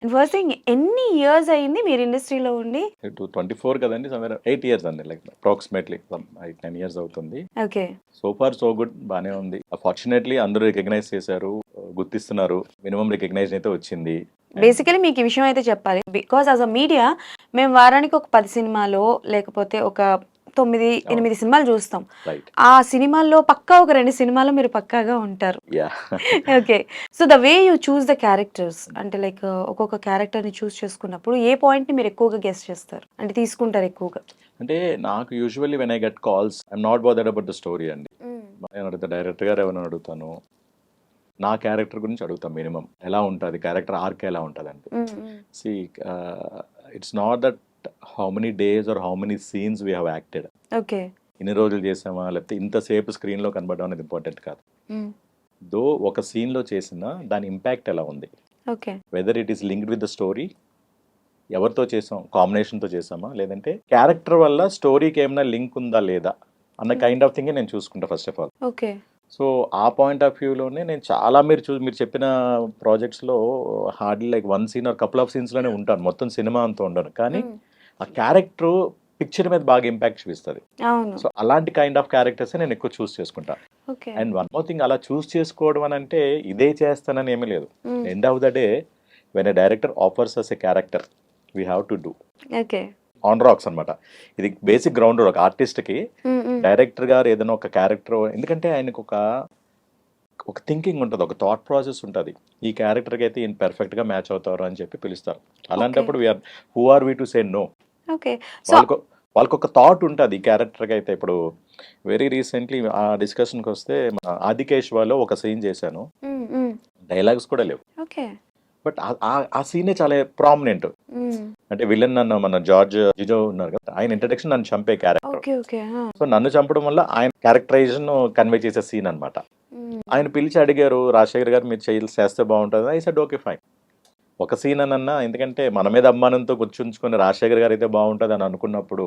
And first thing ఎన్ని years అయింది మీరు ఇండస్ట్రీలో ఉండి? 24 కదండి, సమ్వేర్ 8 ఇయర్స్ అండి, లైక్ అప్రాక్సిమేట్లీ 10 ఇయర్స్ అవుతుంది. Okay. So far so good, బానే ఉంది. ఫార్చునేట్లీ అందరూ రికగ్నైజ్ చేశారు, గుర్తిస్తున్నారు. మినిమం రికగ్నైజేషన్ అయితే వచ్చింది. బేసికలీ మీకు ఈ విషయం అయితే చెప్పాలి. బికాస్ యాజ్ అ మీడియా మేము వారానికి ఒక 10 సినిమాలో లేకపోతే ఒక 9, 8 సినిమాలు చూస్తాం. రైట్. ఆ సినిమాల్లో పక్కా ఒక 2 సినిమాల్లో మీరు పక్కాగా ఉంటారు. Yeah. Okay. So the way you choose the characters అంటే లైక్ ఒక్కొక్క క్యారెక్టర్‌ని చూస్ చేసుకున్నప్పుడు ఏ పాయింట్‌ని మీరు ఎక్కువగా గెస్ చేస్తారు? అంటే తీసుకుంటారు ఎక్కువగా? అంటే నాకు usually when I get calls I'm not bothered about the story అండి. నేను అడుగుతా, డైరెక్టర్ గారు ఎవరైనా అడుగుతాను, నా క్యారెక్టర్ గురించి అడుగుతాం. మినిమం ఎలా ఉంటుంది, క్యారెక్టర్ ఆర్క్ ఎలా ఉంటుంది అంటే, see it's not that how many days or how many scenes we have acted, okay. ఇన్ని రోజులు చేసామా లేకపోతే ఇంతసేపు స్క్రీన్లో కనబడడం అనేది ఇంపార్టెంట్ కాదు. దో ఒక సీన్లో చేసిన దాని ఇంపాక్ట్ ఎలా ఉంది, okay. Whether it is linked with the story, ఎవరితో చేసాం, కాంబినేషన్తో చేసామా లేదంటే క్యారెక్టర్ వల్ల స్టోరీకి ఏమైనా లింక్ ఉందా లేదా అన్న కైండ్ ఆఫ్ థింగ్ నేను చూసుకుంటా first of all. Okay. So ఆ పాయింట్ ఆఫ్ వ్యూలోనే నేను చాలా మీరు చెప్పిన ప్రాజెక్ట్స్లో hardly like 1 scene or couple of సీన్స్లోనే ఉంటాను, మొత్తం సినిమా అంతా ఉండను. కానీ ఆ క్యారెక్టర్ పిక్చర్ మీద బాగా ఇంపాక్ట్ చూపిస్తుంది. అవును. సో అలాంటి కైండ్ ఆఫ్ క్యారెక్టర్స్ నేను ఎక్కువ చూస్ చేసుకుంటాను. Okay. And one more thing, అలా చూస్ చేసుకోవడం అని అంటే ఇదే చేస్తానని ఏమీ లేదు. End of the day when a director offers us a character we have to do okay. ఆన్ రాక్స్ అనమాట. ఇది బేసిక్ గ్రౌండ్ ఒక ఆర్టిస్ట్కి. డైరెక్టర్ గారు ఏదైనా ఒక క్యారెక్టర్, ఎందుకంటే ఆయనకు ఒక థింకింగ్ ఉంటుంది, ఒక థాట్ ప్రాసెస్ ఉంటుంది, ఈ క్యారెక్టర్కి అయితే ఈయన పర్ఫెక్ట్గా మ్యాచ్ అవుతారు అని చెప్పి పిలుస్తారు. అలాంటప్పుడు we're who are we to say no. Okay. వాళ్ళకు ఒక థాట్ ఉంటుంది ఈ క్యారెక్టర్కి అయితే. ఇప్పుడు వెరీ రీసెంట్లీ ఆ డిస్కషన్కి వస్తే మన ఆదికేశ్వాలో ఒక సీన్ చేశాను, డైలాగ్స్ కూడా లేవు, ఓకే. బట్ ఆ సీనే చాలా ప్రామినెంట్. అంటే విలన్ నన్ను మన జార్జ్ జిజో ఉన్నారు కదా, ఆయన ఇంట్రడక్షన్ నన్ను చంపే క్యారెక్టర్. ఓకే. ఓకే. సో నన్ను చంపడం వల్ల ఆయన క్యారెక్టరైజేషన్ కన్వే చేసే సీన్ అనమాట. ఆయన పిలిచి అడిగారు, రాజశేఖర్ గారు మీరు చేస్తే బాగుంటుంది. I said okay fine. ఒక సీన్ అన్నా, ఎందుకంటే మన మీద అభిమానంతో గుర్తుంచుకొని రాజశేఖర్ గారు అయితే బాగుంటుంది అని అనుకున్నప్పుడు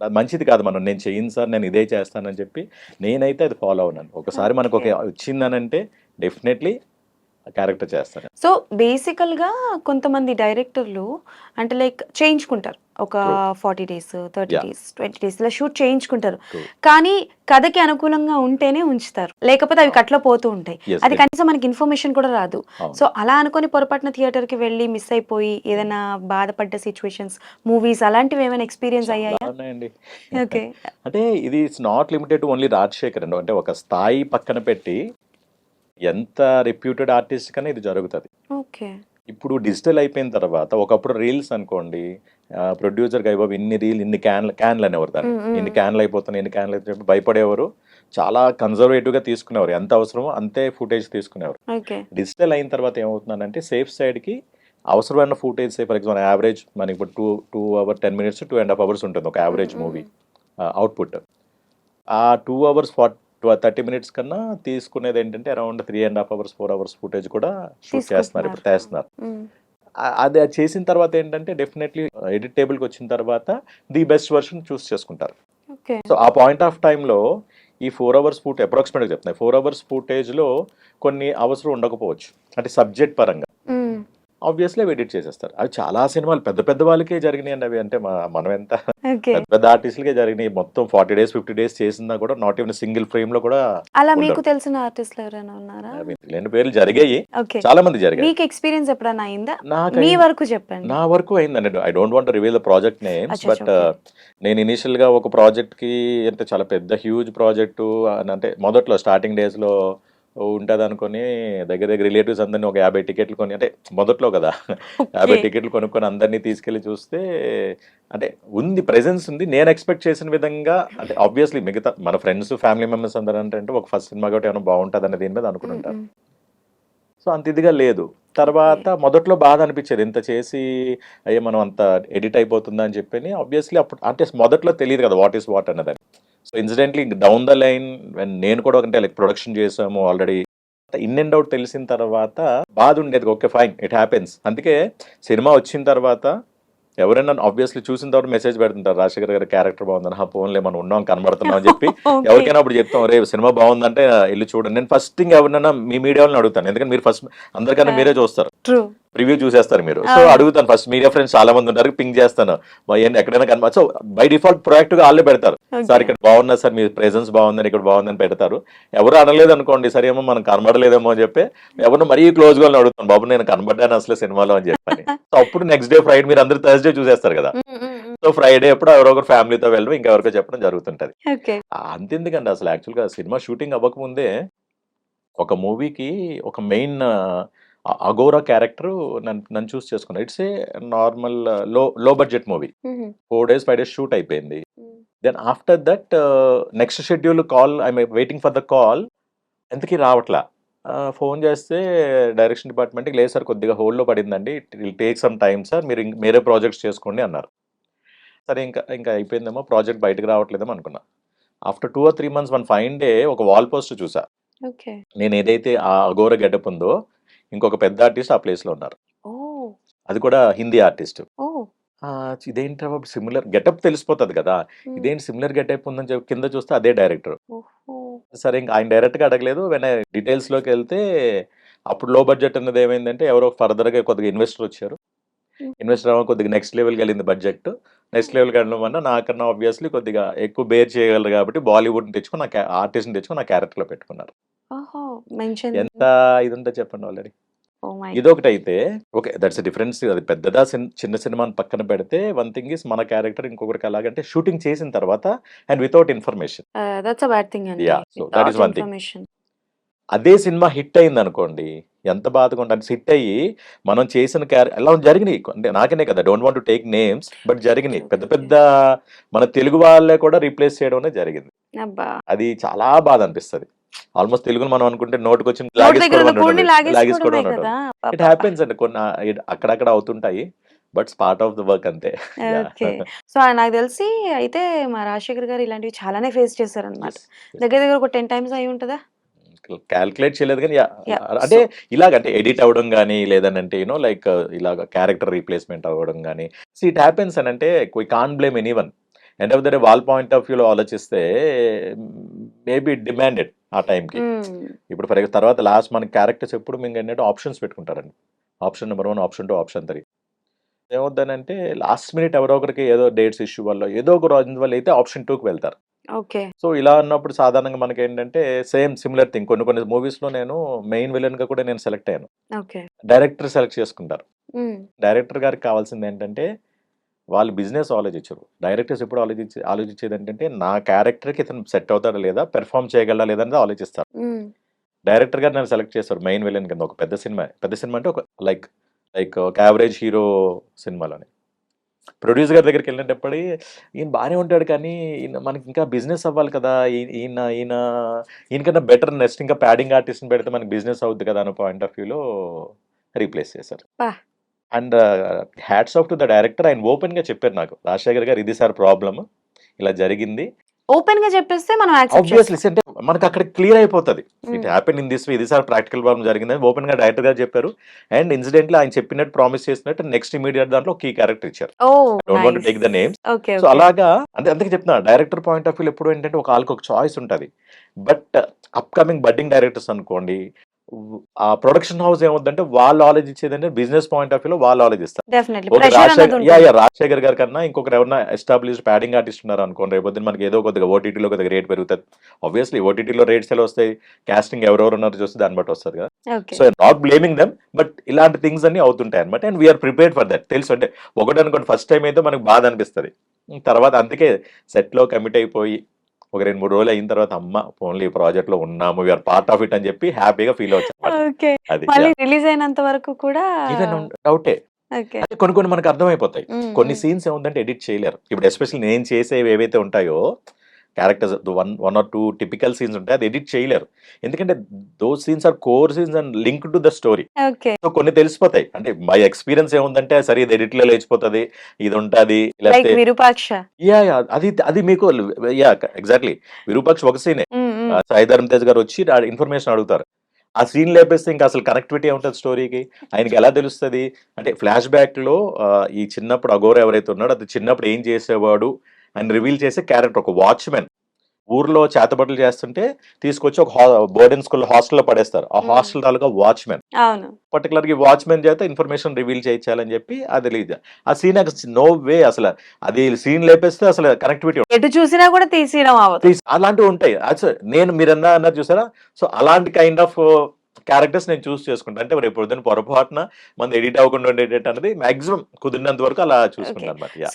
అది మంచిది కాదు. నేను చేయను సార్, నేను ఇదే చేస్తానని చెప్పి నేనైతే అది ఫాలో అవునాను. ఒకసారి మనకు ఒక వచ్చిందనంటే డెఫినెట్లీ క్యారెక్టర్ చేస్తాను. సో బేసికల్గా కొంతమంది డైరెక్టర్లు అంటే లైక్ చేయించుకుంటారు, ఒక 40 days 30 days 20 days ఇలా షూట్ చేయించుకుంటారు. కానీ కథకి అనుకూలంగా ఉంటేనే ఉంచుతారు, లేకపోతే అవి కట్లో పోతూ ఉంటాయి. అది కనీసం మనకి ఇన్ఫర్మేషన్ కూడా రాదు. సో అలా అనుకుని పొరపాటున థియేటర్కి వెళ్ళి మిస్ అయిపోయి ఏదైనా బాధపడ్డ సిచ్యువేషన్స్, మూవీస్ అలాంటివి ఏమైనా ఎక్స్పీరియన్స్ అయ్యాయా? ఓకే. అంటే ఇది it's not limited to only Rajasekhar అండి. అంటే ఒక స్థాయి పక్కన పెట్టి ఎంత రెప్యూటెడ్ ఆర్టిస్ట్ కన్నా ఇది జరుగుతుంది. ఓకే. ఇప్పుడు డిజిటల్ అయిపోయిన తర్వాత, ఒకప్పుడు రీల్స్ అనుకోండి, ప్రొడ్యూసర్గా అయిపోయి ఇన్ని క్యాన్లు అనేవారు, దాన్ని ఇన్ని క్యాన్లు అయిపోతున్నాయి భయపడేవారు, చాలా కన్జర్వేటివ్గా తీసుకునేవారు, ఎంత అవసరమో అంతే ఫుటేజ్ తీసుకునేవారు. డిజిటల్ అయిన తర్వాత ఏమవుతుందంటే సేఫ్ సైడ్కి అవసరమైన ఫుటేజ్, ఫర్ ఎగ్జాంపుల్ యావరేజ్ మనకి ఇప్పుడు 2 hours 10 minutes 2.5 hours ఉంటుంది ఒక యావరేజ్ మూవీ అవుట్పుట్. ఆ 2 hours 30 minutes కన్నా తీసుకునేది ఏంటంటే అరౌండ్ 3.5 hours 4 hours ఫుటేజ్ కూడా షూట్ చేస్తున్నారు, ఇప్పుడు చేస్తున్నారు. అది చేసిన తర్వాత ఏంటంటే డెఫినెట్లీ ఎడిట్ టేబుల్కి వచ్చిన తర్వాత ది బెస్ట్ వర్షన్ చూస్ చేసుకుంటారు. సో ఆ పాయింట్ ఆఫ్ టైంలో ఈ 4 hours అప్రాక్సిమేట్గా చెప్తున్నాయి, 4 hours ఫుటేజ్లో కొన్ని అవసరం ఉండకపోవచ్చు, అంటే సబ్జెక్ట్ పరంగా ఆబ్వియస్లీ ఎడిట్ చేసేస్తారు. అవి చాలా సినిమాలు పెద్ద పెద్ద వాళ్ళకే జరిగినాయి అండి అవి. అంటే మనం ఎంత పెద్ద పెద్ద ఆర్టిస్టులకే జరిగినాయి, మొత్తం 40 days 50 days చేసినా కూడా నాట్ ఈవెన్ సింగిల్ ఫ్రేమ్ లో కూడా. అలా మీకు తెలిసిన ఆర్టిస్టులు ఎవరైనా ఉన్నారా? రెండు పేర్లు జరిగాయి, చాలా మంది జరిగాయి. మీకు ఎక్స్పీరియన్స్ ఎప్పుడైనా అయిందా? మీ వరకు చెప్పండి. నా వరకు అయిందండి. I don't want to reveal the project names, but నేను ఇనిషియల్ గా ఒక ప్రాజెక్ట్ కి, అంటే చాలా పెద్ద హ్యూజ్ ప్రాజెక్టు, అంటే మొదట్లో స్టార్టింగ్ డేస్ లో ఉంటుంది అనుకుని దగ్గర రిలేటివ్స్ అందరినీ ఒక 50 టికెట్లు కొని, అంటే మొదట్లో కదా 50 టికెట్లు కొనుక్కొని అందరినీ తీసుకెళ్లి చూస్తే, అంటే ఉంది ప్రెజెన్స్ ఉంది, నేను ఎక్స్పెక్ట్ చేసిన విధంగా. అంటే ఆబ్వియస్లీ మిగతా మన ఫ్రెండ్స్ ఫ్యామిలీ మెంబర్స్ అందరూ అంటే ఒక ఫస్ట్ సినిమా కాబట్టి ఏమైనా బాగుంటుంది అనే దీని మీద అనుకుని ఉంటారు. సో అంత ఇదిగా లేదు. తర్వాత మొదట్లో బాధ అనిపించేది, ఇంత చేసి అయ్యే మనం అంత ఎడిట్ అయిపోతుందా అని చెప్పి. ఆబ్వియస్లీ అప్పుడు అంటే మొదట్లో తెలియదు కదా వాట్ ఈస్ వాట్ అన్నదని. So incidentally down the line నేను కూడా అంటే లైక్ ప్రొడక్షన్ చేసాము ఆల్రెడీ, ఇన్ అండ్ అవుట్ తెలిసిన తర్వాత బాధ ఉండేది. Okay fine, it happens. అందుకే సినిమా వచ్చిన తర్వాత ఎవరైనా ఆబ్వియస్లీ చూసిన తర్వాత మెసేజ్ పెడుతుంటారు, రాజశేఖర్ గారి క్యారెక్టర్ బాగుందని, ఫోన్లో మనం ఉన్నాం కనబడుతున్నాం అని చెప్పి. ఎవరికైనా అప్పుడు చెప్తాం, రే సినిమా బాగుందంటే ఇల్లు చూడండి. నేను ఫస్ట్ థింగ్ ఎవరినైనా మీ మీడియా వాళ్ళని అడుగుతాను, ఎందుకంటే మీరు ఫస్ట్ అందరికన్నా మీరే చూస్తారు. ప్రివ్యూ చూసేస్తారు మీరు. సో అడుగుతాను ఫస్ట్, మీడియా ఫ్రెండ్స్ చాలా మంది ఉంటారు, పింక్ చేస్తాను ఎక్కడైనా కనబడ. సో బై డిఫాల్ట్ ప్రొయాక్టివ్ గా వాళ్ళే పెడతారు, సార్ ఇక్కడ బాగున్నా సార్, మీ ప్రెసెన్స్ బాగుందని, ఇక్కడ బాగుందని పెడతారు. ఎవరు అనలేదు అనుకోండి, సరే ఏమో మనం కనబడలేదేమో అని చెప్పి ఎవరు మరీ క్లోజ్ గా అడుగుతాను, బాబు నేను కనబడ్డాను అసలు సినిమాలో అని చెప్పని. సో అప్పుడు నెక్స్ట్ డే ఫ్రైడే, మీరు అందరూ థర్స్డే చూసేస్తారు కదా, సో ఫ్రైడే ఎప్పుడు ఎవరో ఒకరు ఫ్యామిలీతో వెళ్ళడం, ఇంకెవరికో చెప్పడం జరుగుతుంటది. అంతెందుకండి అసలు యాక్చువల్గా సినిమా షూటింగ్ అవ్వకముందే ఒక మూవీకి ఒక మెయిన్ అగోరా క్యారెక్టర్ నన్ను చూస్ చేసుకున్నా. It's a normal low budget movie. 4 days 5 days shoot అయిపోయింది. Then after that next schedule call, I'm waiting for the call, ఎంతకీ రావట్లా. ఫోన్ చేస్తే డైరెక్షన్ డిపార్ట్మెంట్కి, లేదు సార్ కొద్దిగా హోల్డ్లో పడిందండి, it will take some time sir, మీరు వేరే ప్రాజెక్ట్స్ చేసుకోండి అన్నారు. సరే ఇంకా అయిపోయిందేమో, ప్రాజెక్ట్ బయటకు రావట్లేదేమో అనుకున్నా. After 2 or 3 months one fine day ఒక వాల్ పోస్ట్ చూసా. నేను ఏదైతే ఆ అఘోర గెటప్ ఉందో, ఇంకొక పెద్ద ఆర్టిస్ట్ ఆ ప్లేస్ లో ఉన్నారు. అది కూడా హిందీ ఆర్టిస్ట్. ఇదేంటి సిమిలర్ గెటప్ తెలిసిపోతుంది కదా, ఇదేంటి సిమిలర్ గెటప్ ఉందని చెప్పి కింద చూస్తే అదే డైరెక్టర్. సరే ఇంకా ఆయన డైరెక్ట్ గా అడగలేదు. వెన్ డీటెయిల్స్ లోకి వెళ్తే అప్పుడు లో బడ్జెట్ అన్నది ఏమైందంటే, ఎవరో ఫర్దర్ గా కొద్దిగా ఇన్వెస్టర్ వచ్చారు. ఇన్వెస్టర్ అవ్వ కొద్దిగా నెక్స్ట్ లెవెల్కి వెళ్ళింది బడ్జెట్. నెక్స్ట్ లెవెల్కి వెళ్ళడం వల్ల నాకన్నా ఆబ్వియస్లీ కొద్దిగా ఎక్కువ బేర్ చేయగలరు కాబట్టి బాలీవుడ్ తెచ్చుకుని నా ఆర్టిస్ట్ని తెచ్చుకుని నా క్యారెక్టర్లో పెట్టుకున్నారు. ఎంత ఇది ఉంటే చెప్పండి ఆల్రెడీ. ఇదొకటి అయితే ఓకే, దట్స్ డిఫరెన్స్. అది పెద్దదా చిన్న సినిమాని పక్కన పెడితే, వన్ థింగ్ ఇస్ మన క్యారెక్టర్ ఇంకొకరికి అలాగంటే షూటింగ్ చేసిన తర్వాత and without information, so that is one thing. అదే సినిమా హిట్ అయింది అనుకోండి, ఎంత బాధగా ఉంటుంది. హిట్ అయ్యి మనం చేసిన ఎలా జరిగినాయి అంటే, నాకనే కదా, don't want to take names, but జరిగినాయి. పెద్ద పెద్ద మన తెలుగు వాళ్ళే కూడా రీప్లేస్ చేయడం అనేది జరిగింది. అది చాలా బాధ అనిపిస్తుంది. ఆల్మోస్ట్ తెలుగును మనం అనుకుంటే నోటుకు వచ్చి లాగేసుకోవడం. ఇట్ హ్యాపెన్స్ అండి, కొన్ని అక్కడక్కడ అవుతుంటాయి, but part of the work అంతే. సో నాకు తెలిసి అయితే మా రాజశేఖర్ గారు ఇలాంటివి చాలానే ఫేస్ చేశారు అనమాట. దగ్గర దగ్గర ఒక 10 times అయి ఉంటుందా? క్యాల్కులేట్ చేయలేదు కానీ అంటే ఇలాగంటే ఎడిట్ అవ్వడం కానీ, లేదనంటే యూనో లైక్ ఇలాగ క్యారెక్టర్ రీప్లేస్మెంట్ అవ్వడం కానీ, ఇట్ హ్యాపెన్స్ అని. అంటే we can't blame any one. End of the day వాళ్ళ పాయింట్ ఆఫ్ వ్యూలో ఆలోచిస్తే మేబీ డిమాండెడ్ ఆ టైంకి. ఇప్పుడు ఫర్ తర్వాత లాస్ట్ మన క్యారెక్టర్స్ ఎప్పుడు మీకు ఏంటంటే ఆప్షన్స్ పెట్టుకుంటారండి. Option number 1, option 2, option 3. ఏమవుతుందంటే లాస్ట్ మినిట్ ఎవరో ఒకరికి ఏదో డేట్స్ ఇష్యూ వల్ల, ఏదో ఒక రోజు వల్ల అయితే ఆప్షన్ 2కి వెళ్తారు. సో ఇలా అన్నప్పుడు సాధారణంగా మనకి ఏంటంటే సేమ్ సిమిలర్ థింగ్. కొన్ని మూవీస్ లో నేను మెయిన్ విలన్ గా కూడా నేను సెలెక్ట్ అయ్యాను. డైరెక్టర్ సెలెక్ట్ చేసుకుంటారు. డైరెక్టర్ గారికి కావాల్సింది ఏంటంటే, వాళ్ళు బిజినెస్ ఆలోచించరు. డైరెక్టర్స్ ఎప్పుడు ఆలోచించేది ఏంటంటే, నా క్యారెక్టర్కి ఇతను సెట్ అవుతాడా లేదా, పెర్ఫామ్ చేయగలడా లేదా అనేది ఆలోచిస్తారు. డైరెక్టర్ గారు నన్ను సెలెక్ట్ చేస్తారు మెయిన్ విలన్ కింద. ఒక పెద్ద సినిమా అంటే ఒక లైక్ ఒక యావరేజ్ హీరో సినిమాలోని. ప్రొడ్యూసర్ గారి దగ్గరికి వెళ్ళినప్పుడు, ఈయన బాగానే ఉంటాడు కానీ మనకి ఇంకా బిజినెస్ అవ్వాలి కదా, ఈయనకన్నా బెటర్ నెక్స్ట్ ఇంకా ప్యాడింగ్ ఆర్టిస్ట్ని పెడితే మనకి బిజినెస్ అవుద్ది కదా అనే పాయింట్ ఆఫ్ వ్యూలో రీప్లేస్ చేశారు. And hats off to the director. ఆయన ఓపెన్ గా చెప్పారు నాకు, రాజశేఖర్ గారు ఇది సార్ ప్రాబ్లమ్, ఇలా జరిగింది. ఓపెన్ గా చెప్పేస్తే మనం ఆబ్వియస్లీ అంటే మనకు అక్కడ క్లియర్ అయిపోతుంది. It happen in this way, ఇది సార్ ప్రాక్టికల్ ప్రాబ్లం జరిగిందని ఓపెన్ గా డైరెక్టర్ గారు చెప్పారు. అండ్ ఇన్సిడెంట్లీ ఆయన చెప్పినట్టు ప్రామిస్ చేసినట్టు నెక్స్ట్ ఇమీడియట్ దాంట్లో కీ క్యారెక్టర్ ఇచ్చారు. Don't want to take the names. So అలాగా అందుకే చెప్తున్నా, డైరెక్టర్ పాయింట్ ఆఫ్ వ్యూ ఎప్పుడు ఏంటంటే ఒక ఆళ్ళకి ఒక చాయిస్ ఉంటుంది. బట్ అప్కమింగ్ బడ్డింగ్ డైరెక్టర్స్ అనుకోండి, ఆ ప్రొడక్షన్ హౌస్ ఏమవుతుందంటే వాళ్ళు ఆలోచించేదంటే బిజినెస్ పాయింట్ ఆఫ్ వ్యూలో వాళ్ళు ఆలోచిస్తారు. రాజశేఖర్ గారి కన్నా ఇంకొకరు ఎవరైనా ఎస్టాబ్లిష్డ్ ప్యాడింగ్ ఆర్టిస్ట్ ఉన్నారు అనుకోండి, రేపు మనకి ఏదో కొద్దిగా ఓటీటీలో కొద్దిగా రేట్ పెరుగుతుంది. ఆబ్వియస్లీ ఓటీటీలో రేట్స్ ఎలా వస్తాయి, కాస్టింగ్ ఎవరెవరు ఉన్నారో చూస్తే దాన్ని బట్టి వస్తుంది కదా. So not blaming them, but ఇలాంటి థింగ్స్ అన్ని అవుతుంటాయి అనమాట. And we're prepared for that. తెలుసు అంటే ఒకటి అనుకోండి, ఫస్ట్ టైం అయితే మనకు బాధ అనిపిస్తుంది. తర్వాత అందుకే సెట్ లో కమిట్ అయిపోయి ఒక 2-3 రోజులు అయిన తర్వాత, అమ్మ ఓన్లీ ప్రాజెక్ట్ లో ఉన్నాము, వీఆర్ పార్ట్ ఆఫ్ ఇట్ అని చెప్పి హ్యాపీగా ఫీల్ అవుతాం. రిలీజ్ అయినంత వరకు కూడా డౌటే. కొన్ని మనకు అర్థమైపోతాయి. కొన్ని సీన్స్ ఏముందంటే ఎడిట్ చేయలేరు. ఇప్పుడు ఎస్పెషల్లీ నేను చేసేవి ఏవైతే ఉంటాయో క్యారెక్టర్స్, 1 or 2 టిపికల్ సీన్స్ ఉంటాయి, అది ఎడిట్ చేయలేరు. ఎందుకంటే those scenes are core scenes and link to the story. So కొన్ని తెలిసిపోతాయి. అంటే మై ఎక్స్పీరియన్స్ ఏముందంటే, సరే ఇది ఎడిట్ లో లేచిపోతుంది, ఇది ఉంటుంది, అది మీకు ఎగ్జాక్ట్లీ విరూపాక్ష ఒక సీనే. సాయి ధరమ్ తేజ్ గారు వచ్చి ఇన్ఫర్మేషన్ అడుగుతారు. ఆ సీన్ లేపేస్తే ఇంకా అసలు కనెక్టివిటీ ఉంటుంది స్టోరీకి, ఆయనకి ఎలా తెలుస్తుంది అంటే, ఫ్లాష్ బ్యాక్ లో ఈ చిన్నప్పుడు అఘోర ఎవరైతే ఉన్నాడో అది చిన్నప్పుడు ఏం చేసేవాడు అని రివీల్ చేసే క్యారెక్టర్, ఒక వాచ్మెన్. ఊర్లో చేతబడులు చేస్తుంటే తీసుకొచ్చి ఒక బోర్డింగ్ స్కూల్ హాస్టల్లో పడేస్తారు. ఆ హాస్టల్ తాలూకా వాచ్మెన్ అవును. పర్టికులర్ గా వాచ్మెన్ చేత ఇన్ఫర్మేషన్ రివీల్ చేయించాలని చెప్పి అది రిలీజ్. ఆ సీన్ నో వే అసలు అది సీన్ లేపేస్తే అసలు కనెక్టివిటీ ఎటు చూసినా కూడా తీసేయడం అవ్వదు. అలాంటివి ఉంటాయి. నేను అన్నారు చూసారా? సో అలాంటి కైండ్ ఆఫ్ క్యారెక్టర్స్ నేను చూస్ చేసుకుంటాను. అంటే రేపు పొద్దున్న పొరపాటున మనది ఎడిట్ అవ్వకుండా ఉండేటట్టు అనేది మాక్సిమం కుదిరినంత వరకు అలా చూసుకుంటాను ఓకే. అనమాట.